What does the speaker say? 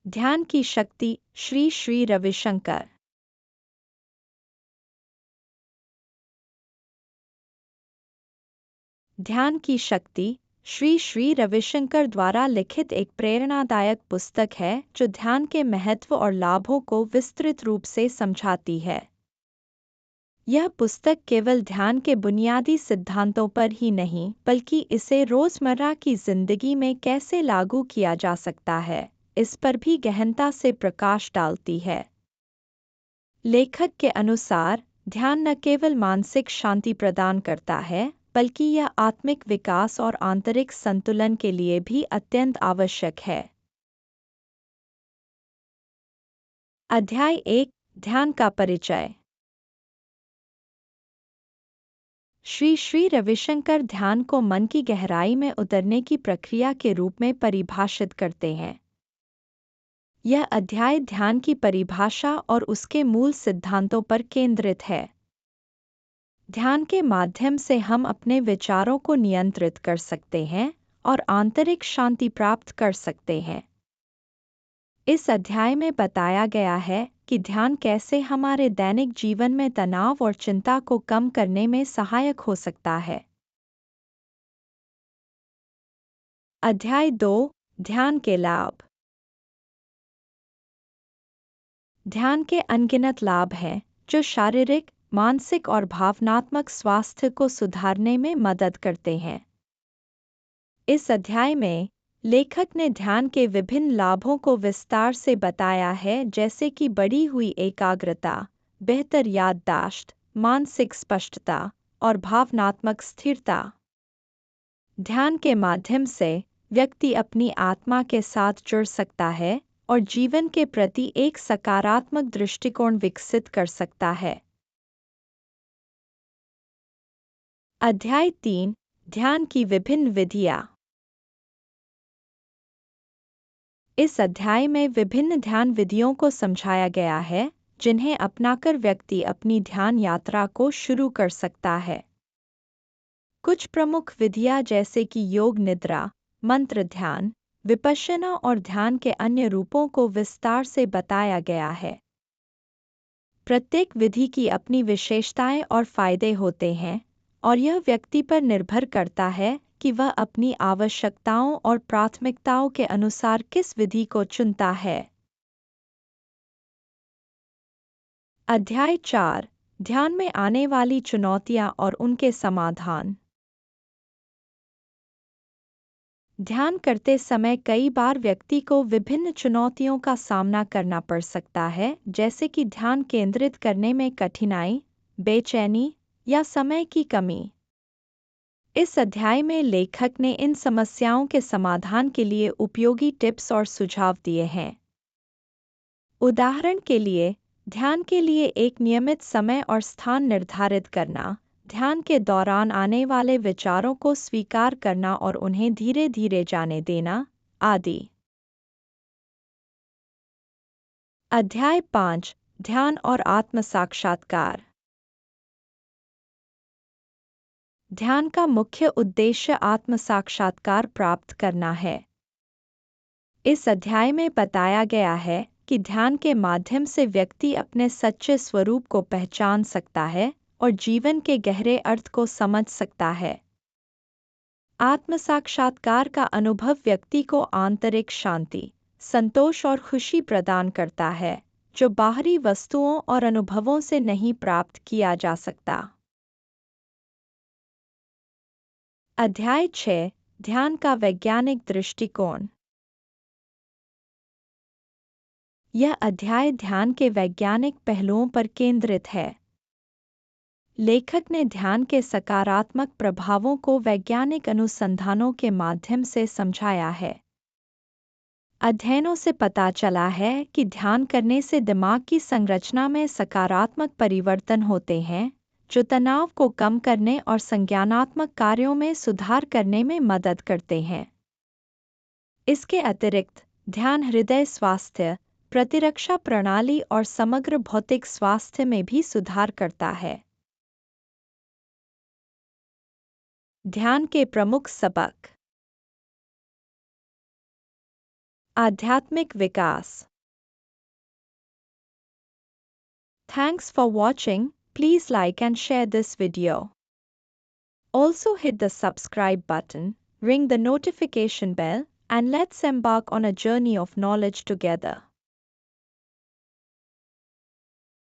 ध्यान की शक्ति श्री श्री रविशंकर। ध्यान की शक्ति श्री श्री रविशंकर द्वारा लिखित एक प्रेरणादायक पुस्तक है जो ध्यान के महत्व और लाभों को विस्तृत रूप से समझाती है। यह पुस्तक केवल ध्यान के बुनियादी सिद्धांतों पर ही नहीं बल्कि इसे रोजमर्रा की जिंदगी में कैसे लागू किया जा सकता है इस पर भी गहनता से प्रकाश डालती है। लेखक के अनुसार ध्यान न केवल मानसिक शांति प्रदान करता है बल्कि यह आत्मिक विकास और आंतरिक संतुलन के लिए भी अत्यंत आवश्यक है। अध्याय 1 ध्यान का परिचय। श्री श्री रविशंकर ध्यान को मन की गहराई में उतरने की प्रक्रिया के रूप में परिभाषित करते हैं। यह अध्याय ध्यान की परिभाषा और उसके मूल सिद्धांतों पर केंद्रित है। ध्यान के माध्यम से हम अपने विचारों को नियंत्रित कर सकते हैं और आंतरिक शांति प्राप्त कर सकते हैं। इस अध्याय में बताया गया है कि ध्यान कैसे हमारे दैनिक जीवन में तनाव और चिंता को कम करने में सहायक हो सकता है। अध्याय 2 ध्यान के लाभ। ध्यान के अनगिनत लाभ हैं जो शारीरिक, मानसिक और भावनात्मक स्वास्थ्य को सुधारने में मदद करते हैं। इस अध्याय में लेखक ने ध्यान के विभिन्न लाभों को विस्तार से बताया है, जैसे कि बढ़ी हुई एकाग्रता, बेहतर याददाश्त, मानसिक स्पष्टता और भावनात्मक स्थिरता। ध्यान के माध्यम से व्यक्ति अपनी आत्मा के साथ जुड़ सकता है और जीवन के प्रति एक सकारात्मक दृष्टिकोण विकसित कर सकता है। अध्याय 3 ध्यान की विभिन्न विधियाँ। इस अध्याय में विभिन्न ध्यान विधियों को समझाया गया है जिन्हें अपनाकर व्यक्ति अपनी ध्यान यात्रा को शुरू कर सकता है। कुछ प्रमुख विधियाँ जैसे कि योग निद्रा, मंत्र ध्यान, विपश्यना और ध्यान के अन्य रूपों को विस्तार से बताया गया है। प्रत्येक विधि की अपनी विशेषताएं और फायदे होते हैं और यह व्यक्ति पर निर्भर करता है कि वह अपनी आवश्यकताओं और प्राथमिकताओं के अनुसार किस विधि को चुनता है। अध्याय 4 ध्यान में आने वाली चुनौतियां और उनके समाधान। ध्यान करते समय कई बार व्यक्ति को विभिन्न चुनौतियों का सामना करना पड़ सकता है, जैसे कि ध्यान केंद्रित करने में कठिनाई, बेचैनी या समय की कमी। इस अध्याय में लेखक ने इन समस्याओं के समाधान के लिए उपयोगी टिप्स और सुझाव दिए हैं। उदाहरण के लिए, ध्यान के लिए एक नियमित समय और स्थान निर्धारित करना, ध्यान के दौरान आने वाले विचारों को स्वीकार करना और उन्हें धीरे धीरे जाने देना, आदि। अध्याय 5 ध्यान और आत्म साक्षात्कार। ध्यान का मुख्य उद्देश्य आत्म साक्षात्कार प्राप्त करना है। इस अध्याय में बताया गया है कि ध्यान के माध्यम से व्यक्ति अपने सच्चे स्वरूप को पहचान सकता है और जीवन के गहरे अर्थ को समझ सकता है। आत्म साक्षात्कार का अनुभव व्यक्ति को आंतरिक शांति, संतोष और खुशी प्रदान करता है, जो बाहरी वस्तुओं और अनुभवों से नहीं प्राप्त किया जा सकता। अध्याय 6 ध्यान का वैज्ञानिक दृष्टिकोण। यह अध्याय ध्यान के वैज्ञानिक पहलुओं पर केंद्रित है। लेखक ने ध्यान के सकारात्मक प्रभावों को वैज्ञानिक अनुसंधानों के माध्यम से समझाया है। अध्ययनों से पता चला है कि ध्यान करने से दिमाग की संरचना में सकारात्मक परिवर्तन होते हैं, जो तनाव को कम करने और संज्ञानात्मक कार्यों में सुधार करने में मदद करते हैं। इसके अतिरिक्त ध्यान हृदय स्वास्थ्य, प्रतिरक्षा प्रणाली और समग्र भौतिक स्वास्थ्य में भी सुधार करता है। ध्यान के प्रमुख सबक। आध्यात्मिक विकास। Thanks for watching. Please like and share this video. Also hit the subscribe button, ring the notification bell, and let's embark on a journey of knowledge together.